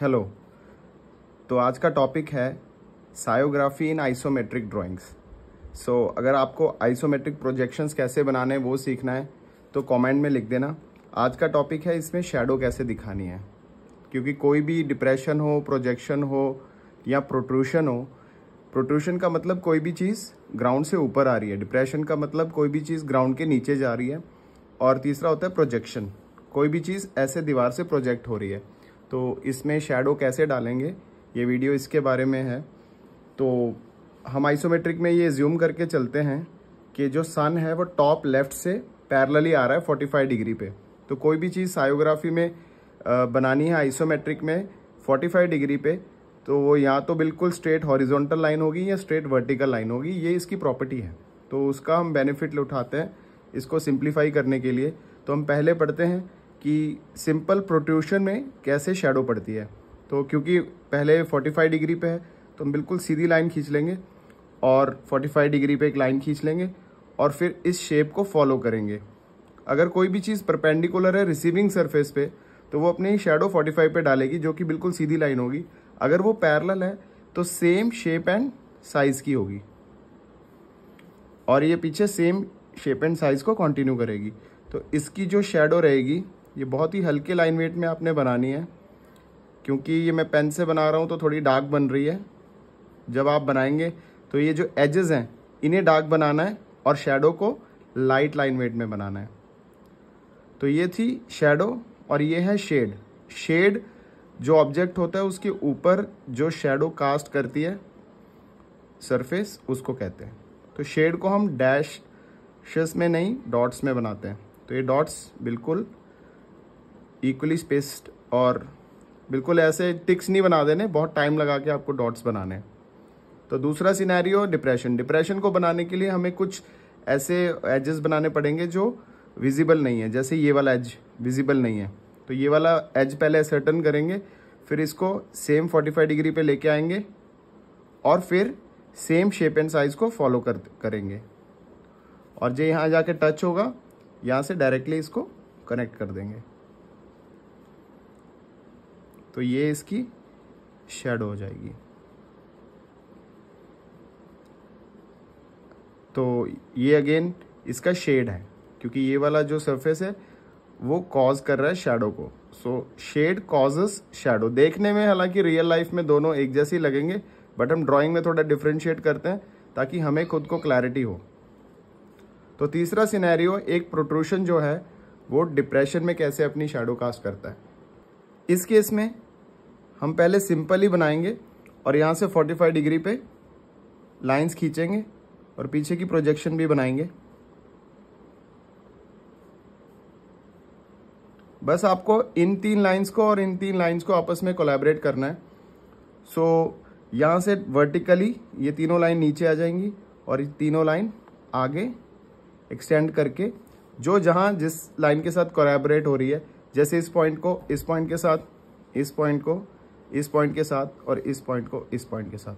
Hello. तो आज का टॉपिक है सायोग्राफी इन आइसोमेट्रिक ड्राइंग्स। अगर आपको आइसोमेट्रिक प्रोजेक्शंस कैसे बनाने हैं वो सीखना है तो कमेंट में लिख देना। आज का टॉपिक है इसमें शैडो कैसे दिखानी है, क्योंकि कोई भी डिप्रेशन हो, प्रोजेक्शन हो या प्रोट्रूशन हो। प्रोट्रूशन का मतलब कोई भी चीज़ ग्राउंड से ऊपर आ रही है, डिप्रेशन का मतलब कोई भी चीज़ ग्राउंड के नीचे जा रही है, और तीसरा होता है प्रोजेक्शन, कोई भी चीज़ ऐसे दीवार से प्रोजेक्ट हो रही है। तो इसमें शैडो कैसे डालेंगे ये वीडियो इसके बारे में है। तो हम आइसोमेट्रिक में ये ज्यूम करके चलते हैं कि जो सन है वो टॉप लेफ्ट से पैरेलली आ रहा है 45 डिग्री पे। तो कोई भी चीज़ सायोग्राफी में बनानी है आइसोमेट्रिक में 45 डिग्री पे, तो वो या तो बिल्कुल स्ट्रेट हॉरिजॉन्टल लाइन होगी या स्ट्रेट वर्टिकल लाइन होगी। ये इसकी प्रॉपर्टी है, तो उसका हम बेनिफिट उठाते हैं इसको सिंप्लीफाई करने के लिए। तो हम पहले पढ़ते हैं कि सिंपल प्रोट्रूशन में कैसे शैडो पड़ती है। तो क्योंकि पहले 45 डिग्री पे है तो हम बिल्कुल सीधी लाइन खींच लेंगे और 45 डिग्री पे एक लाइन खींच लेंगे और फिर इस शेप को फॉलो करेंगे। अगर कोई भी चीज़ परपेंडिकुलर है रिसीविंग सरफेस पे तो वो अपनी शैडो 45 पे डालेगी, जो कि बिल्कुल सीधी लाइन होगी। अगर वो पैरेलल है तो सेम शेप एंड साइज की होगी और ये पीछे सेम शेप एंड साइज को कंटिन्यू करेगी। तो इसकी जो शैडो रहेगी ये बहुत ही हल्के लाइन वेट में आपने बनानी है, क्योंकि ये मैं पेन से बना रहा हूँ तो थोड़ी डार्क बन रही है। जब आप बनाएंगे तो ये जो एजेस हैं इन्हें डार्क बनाना है और शैडो को लाइट लाइन वेट में बनाना है। तो ये थी शैडो और ये है शेड। शेड जो ऑब्जेक्ट होता है उसके ऊपर जो शैडो कास्ट करती है सरफेस, उसको कहते हैं। तो शेड को हम डैशेस में नहीं डॉट्स में बनाते हैं। तो ये डॉट्स बिल्कुल इक्वली स्पेस्ड और बिल्कुल ऐसे टिक्स नहीं बना देने, बहुत टाइम लगा के आपको डॉट्स बनाने हैं। तो दूसरा सिनेरियो डिप्रेशन। डिप्रेशन को बनाने के लिए हमें कुछ ऐसे एजेस बनाने पड़ेंगे जो विजिबल नहीं है, जैसे ये वाला एज विजिबल नहीं है। तो ये वाला एज पहले असर्टन करेंगे, फिर इसको सेम 45 डिग्री पे लेके आएंगे और फिर सेम शेप एंड साइज को फॉलो करेंगे और जो यहाँ जाके टच होगा यहाँ से डायरेक्टली इसको कनेक्ट कर देंगे। तो ये इसकी शैडो हो जाएगी। तो ये अगेन इसका शेड है, क्योंकि ये वाला जो सरफेस है वो कॉज कर रहा है शैडो को। सो शेड कॉजेस शैडो। देखने में हालांकि रियल लाइफ में दोनों एक जैसे ही लगेंगे, बट हम ड्राइंग में थोड़ा डिफ्रेंशिएट करते हैं ताकि हमें खुद को क्लैरिटी हो। तो तीसरा सिनेरियो, एक प्रोट्रूशन जो है वो डिप्रेशन में कैसे अपनी शैडो कास्ट करता है। इस केस में हम पहले सिंपल ही बनाएंगे और यहाँ से 45 डिग्री पे लाइंस खींचेंगे और पीछे की प्रोजेक्शन भी बनाएंगे। बस आपको इन 3 लाइंस को और इन 3 लाइंस को आपस में कोलैबोरेट करना है। यहाँ से वर्टिकली ये तीनों लाइन नीचे आ जाएंगी और ये तीनों लाइन आगे एक्सटेंड करके जो जहाँ जिस लाइन के साथ कोलैबोरेट हो रही है, जैसे इस पॉइंट को इस पॉइंट के साथ, इस पॉइंट को इस पॉइंट के साथ और इस पॉइंट को इस पॉइंट के साथ।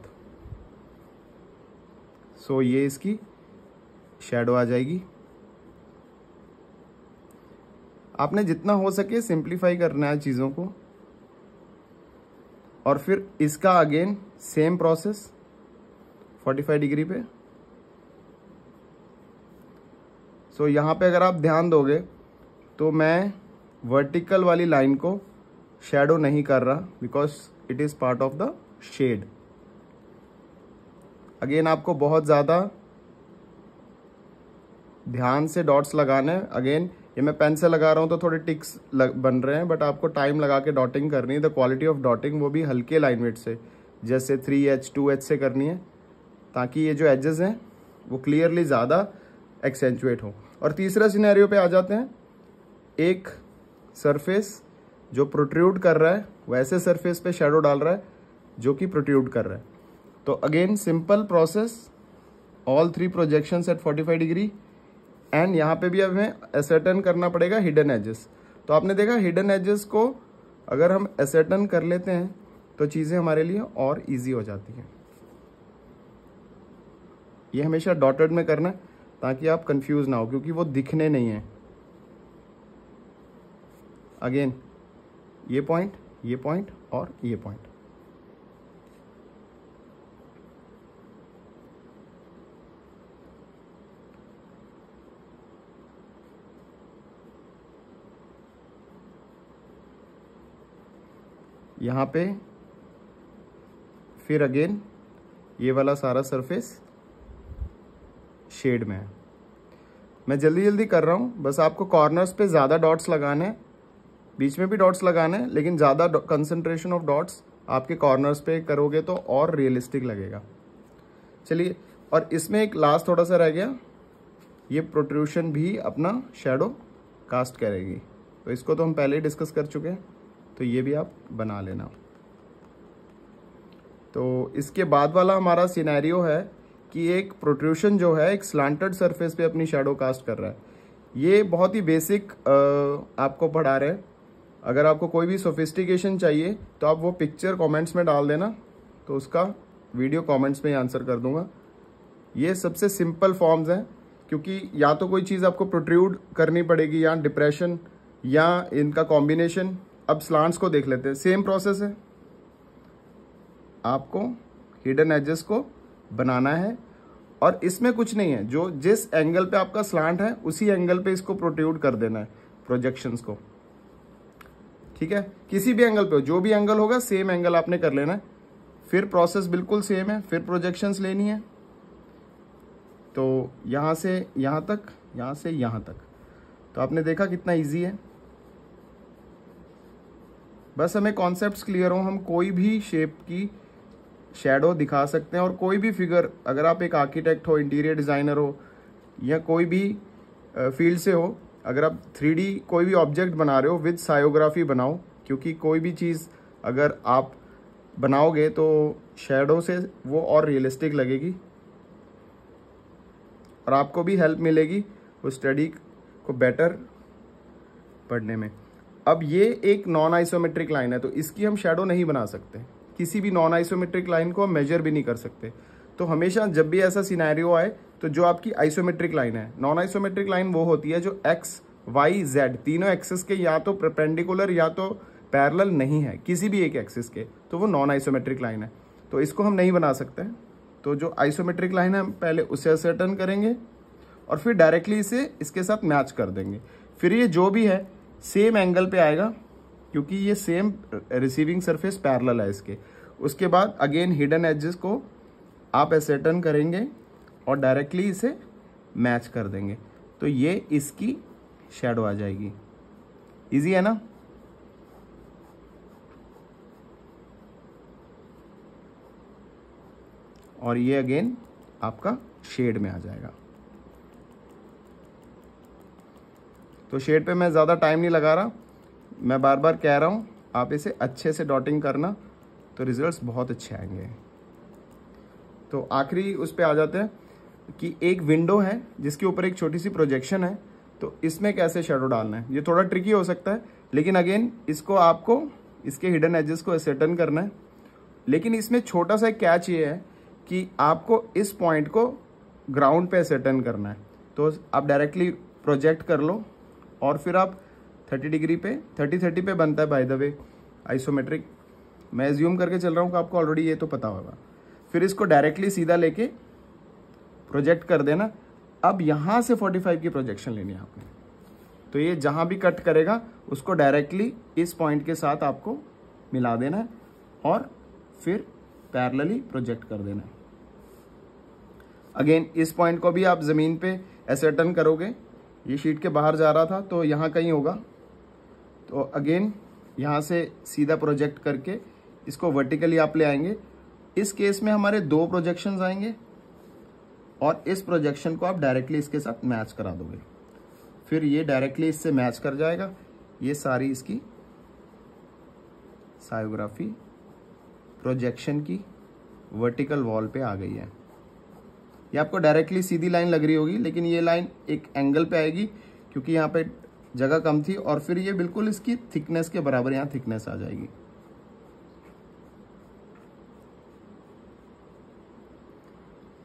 ये इसकी शैडो आ जाएगी। आपने जितना हो सके सिंप्लीफाई करना है चीज़ों को और फिर इसका अगेन सेम प्रोसेस 45 डिग्री पे। यहाँ पे अगर आप ध्यान दोगे तो मैं वर्टिकल वाली लाइन को शैडो नहीं कर रहा, because it is part of the shade. Again आपको बहुत ज़्यादा ध्यान से डॉट्स लगाना है। अगेन ये मैं पेन से लगा रहा हूँ तो थोड़े टिक्स बन रहे हैं, बट आपको टाइम लगा के डॉटिंग करनी है। द क्वालिटी ऑफ डॉटिंग वो भी हल्के लाइन वेट से, जैसे 3H 2H से करनी है, ताकि ये जो एजेस हैं वो क्लियरली ज़्यादा एक्सेंचुएट हो। और तीसरा सिनेरियो पे आ जाते हैं। एक सरफेस जो प्रोट्रूड कर रहा है वैसे सरफेस पे शैडो डाल रहा है जो कि प्रोट्रूड कर रहा है। तो again simple process, all 3 projections at 45 degree and यहाँ पे भी हमें असर्टन करना पड़ेगा हिडन एजेस। तो आपने देखा हिडन एजेस को अगर हम असर्टन कर लेते हैं तो चीज़ें हमारे लिए और इजी हो जाती हैं। ये हमेशा डॉटेड में करना है ताकि आप कंफ्यूज ना हो, क्योंकि वो दिखने नहीं है। अगेन ये पॉइंट और ये पॉइंट। यहाँ पे फिर अगेन ये वाला सारा सरफेस शेड में है। मैं जल्दी जल्दी कर रहा हूँ, बस आपको कॉर्नर्स पे ज़्यादा डॉट्स लगाने हैं, बीच में भी डॉट्स लगाने हैं, लेकिन ज़्यादा कंसंट्रेशन ऑफ डॉट्स आपके कॉर्नर्स पे करोगे तो और रियलिस्टिक लगेगा। चलिए, और इसमें एक लास्ट थोड़ा सा रह गया, ये प्रोट्रूशन भी अपना शेडो कास्ट करेगी, तो इसको तो हम पहले ही डिस्कस कर चुके हैं, तो ये भी आप बना लेना। तो इसके बाद वाला हमारा सिनेरियो है कि एक प्रोट्रूशन जो है एक स्लांटेड सरफेस पे अपनी शैडो कास्ट कर रहा है। ये बहुत ही बेसिक आपको पढ़ा रहे हैं। अगर आपको कोई भी सोफिस्टिकेशन चाहिए तो आप वो पिक्चर कमेंट्स में डाल देना, तो उसका वीडियो कमेंट्स में ही आंसर कर दूंगा। ये सबसे सिंपल फॉर्म्स हैं, क्योंकि या तो कोई चीज़ आपको प्रोट्रूड करनी पड़ेगी या डिप्रेशन या इनका कॉम्बिनेशन। अब स्लांट्स को देख लेते हैं, सेम प्रोसेस है, आपको हिडन एजेस को बनाना है और इसमें कुछ नहीं है, जो जिस एंगल पे आपका स्लांट है उसी एंगल पे इसको प्रोट्रूड कर देना है प्रोजेक्शंस को। ठीक है, किसी भी एंगल पे हो, जो भी एंगल होगा सेम एंगल आपने कर लेना है। फिर प्रोसेस बिल्कुल सेम है, फिर प्रोजेक्शंस लेनी है। तो यहां से यहां तक, यहां से यहां तक, तो आपने देखा कितना इजी है। बस हमें कॉन्सेप्ट्स क्लियर हो, हम कोई भी शेप की शैडो दिखा सकते हैं और कोई भी फिगर, अगर आप एक आर्किटेक्ट हो, इंटीरियर डिजाइनर हो या कोई भी फील्ड से हो, अगर आप 3D कोई भी ऑब्जेक्ट बना रहे हो विद सायोग्राफी बनाओ, क्योंकि कोई भी चीज़ अगर आप बनाओगे तो शैडो से वो और रियलिस्टिक लगेगी और आपको भी हेल्प मिलेगी उस स्टडी को बेटर पढ़ने में। अब ये एक नॉन आइसोमेट्रिक लाइन है, तो इसकी हम शैडो नहीं बना सकते, किसी भी नॉन आइसोमेट्रिक लाइन को हम मेजर भी नहीं कर सकते। तो हमेशा जब भी ऐसा सिनेरियो आए, तो जो आपकी आइसोमेट्रिक लाइन है, नॉन आइसोमेट्रिक लाइन वो होती है जो एक्स वाई जेड तीनों एक्सिस के या तो परपेंडिकुलर या तो पैरेलल नहीं है, किसी भी एक एक्सिस के, तो वो नॉन आइसोमेट्रिक लाइन है। तो इसको हम नहीं बना सकते। तो जो आइसोमेट्रिक लाइन है हम पहले उसे असर्टन करेंगे और फिर डायरेक्टली इसे इसके साथ मैच कर देंगे। फिर ये जो भी है सेम एंगल पे आएगा, क्योंकि ये सेम रिसीविंग सरफेस पैरेलल है इसके। उसके बाद अगेन हिडन एजेस को आप असर्टन करेंगे और डायरेक्टली इसे मैच कर देंगे, तो ये इसकी शैडो आ जाएगी। इजी है ना? और ये अगेन आपका शेड में आ जाएगा। तो शेड पे मैं ज़्यादा टाइम नहीं लगा रहा, मैं बार बार कह रहा हूँ आप इसे अच्छे से डॉटिंग करना, तो रिजल्ट्स बहुत अच्छे आएंगे। तो आखिरी उस पे आ जाते हैं कि एक विंडो है जिसके ऊपर एक छोटी सी प्रोजेक्शन है, तो इसमें कैसे शैडो डालना है। ये थोड़ा ट्रिकी हो सकता है, लेकिन अगेन इसको आपको इसके हिडन एजेस को असर्टन करना है। लेकिन इसमें छोटा सा कैच ये है कि आपको इस पॉइंट को ग्राउंड पे असर्टन करना है। तो आप डायरेक्टली प्रोजेक्ट कर लो और फिर आप 30 डिग्री पे 30 पे बनता है बाय द वे आइसोमेट्रिक। मैं एज्यूम करके चल रहा हूँ कि आपको ऑलरेडी ये तो पता होगा। फिर इसको डायरेक्टली सीधा लेके प्रोजेक्ट कर देना। अब यहाँ से 45 की प्रोजेक्शन लेनी है आपने, तो ये जहाँ भी कट करेगा उसको डायरेक्टली इस पॉइंट के साथ आपको मिला देना है और फिर पैरेलली प्रोजेक्ट कर देना है। अगेन इस पॉइंट को भी आप जमीन पे असर्टन करोगे। ये शीट के बाहर जा रहा था तो यहाँ कहीं होगा, तो अगेन यहाँ से सीधा प्रोजेक्ट करके इसको वर्टिकली आप ले आएंगे। इस केस में हमारे 2 प्रोजेक्शंस आएंगे और इस प्रोजेक्शन को आप डायरेक्टली इसके साथ मैच करा दोगे। फिर ये डायरेक्टली इससे मैच कर जाएगा। ये सारी इसकी सायोग्राफी प्रोजेक्शन की वर्टिकल वॉल पे आ गई है। ये आपको डायरेक्टली सीधी लाइन लग रही होगी, लेकिन ये लाइन एक एंगल पे आएगी क्योंकि यहाँ पे जगह कम थी, और फिर ये बिल्कुल इसकी थिकनेस के बराबर यहाँ थिकनेस आ जाएगी।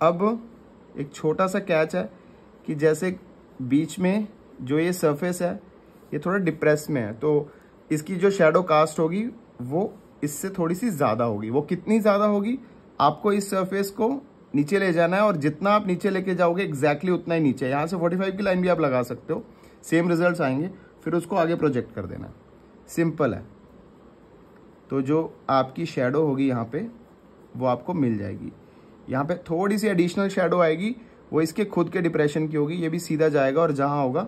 अब एक छोटा सा कैच है कि जैसे बीच में जो ये सरफेस है ये थोड़ा डिप्रेस में है, तो इसकी जो शैडो कास्ट होगी वो इससे थोड़ी सी ज़्यादा होगी। वो कितनी ज़्यादा होगी, आपको इस सरफेस को नीचे ले जाना है और जितना आप नीचे लेके जाओगे एग्जैक्टली उतना ही नीचे। यहाँ से 45 की लाइन भी आप लगा सकते हो, सेम रिजल्ट्स आएंगे। फिर उसको आगे प्रोजेक्ट कर देना है, सिंपल है। तो जो आपकी शेडो होगी यहाँ पे वो आपको मिल जाएगी। यहाँ पे थोड़ी सी एडिशनल शेडो आएगी, वो इसके खुद के डिप्रेशन की होगी। ये भी सीधा जाएगा और जहाँ होगा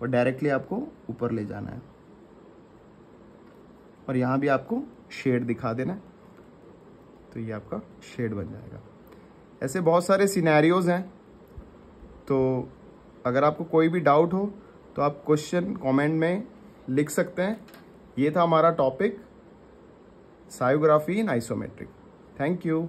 वो डायरेक्टली आपको ऊपर ले जाना है। और यहाँ भी आपको शेड दिखा देना है, तो ये आपका शेड बन जाएगा। ऐसे बहुत सारे सिनेरियोज हैं। तो अगर आपको कोई भी डाउट हो तो आप क्वेश्चन कमेंट में लिख सकते हैं। ये था हमारा topic, sciagraphy in isometric. Thank you.